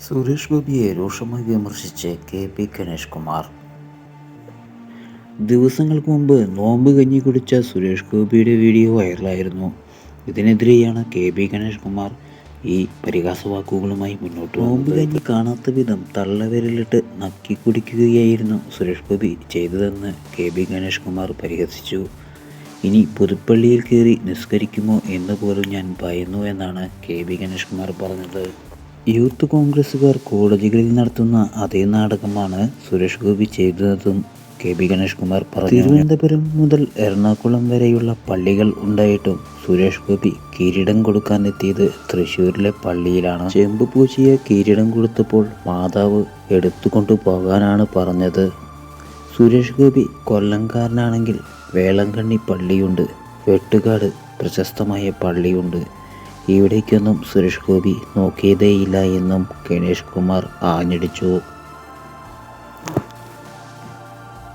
സുരേഷ് ഗോപിയെ രൂക്ഷമായി വിമർശിച്ച് കെ.പി. ഗണേഷ് കുമാർ. ദിവസങ്ങൾക്ക് മുമ്പ് നോമ്പ് കഞ്ഞി കുടിച്ച സുരേഷ് ഗോപിയുടെ വീഡിയോ വൈറലായിരുന്നു. ഇതിനെതിരെയാണ് കെ.പി. ഗണേഷ് കുമാർ ഈ പരിഹാസവാക്കുകളുമായി മുന്നോട്ട് വന്നത്. നോമ്പ് കഞ്ഞി കാണാത്ത വിധം തള്ളവിരലിട്ട് നക്കി കുടിക്കുകയായിരുന്നു സുരേഷ് ഗോപി ചെയ്തതെന്ന് കെ.പി. ഗണേഷ് കുമാർ പരിഹസിച്ചു. ഇനി പുതുപ്പള്ളിയിൽ കയറി നിസ്കരിക്കുമോ എന്ന് പോലും ഞാൻ ഭയന്നു എന്നാണ് കെ.പി. ഗണേഷ് കുമാർ പറഞ്ഞത്. യൂത്ത് കോൺഗ്രസുകാർ കോടതികളിൽ നടത്തുന്ന അതേ നാടകമാണ് സുരേഷ് ഗോപി ചെയ്തതെന്നും കെ.പി. ഗണേഷ് കുമാർ പറഞ്ഞു. തിരുവനന്തപുരം മുതൽ എറണാകുളം വരെയുള്ള പള്ളികൾ ഉണ്ടായിട്ടും സുരേഷ് ഗോപി കിരീടം കൊടുക്കാനെത്തിയത് തൃശ്ശൂരിലെ പള്ളിയിലാണ്. ചെമ്പ് പൂശിയ കിരീടം കൊടുത്തപ്പോൾ മാതാവ് എടുത്തുകൊണ്ടു പോകാനാണ് പറഞ്ഞത്. സുരേഷ് ഗോപി കൊല്ലംകാരനാണെങ്കിൽ വേളങ്കണ്ണി പള്ളിയുണ്ട്, വെട്ടുകാട് പ്രശസ്തമായ പള്ളിയുണ്ട്, ഇവിടേക്കൊന്നും സുരേഷ് ഗോപി നോക്കിയതേയില്ല എന്നും ഗണേഷ് കുമാർ ആഞ്ഞടിച്ചു.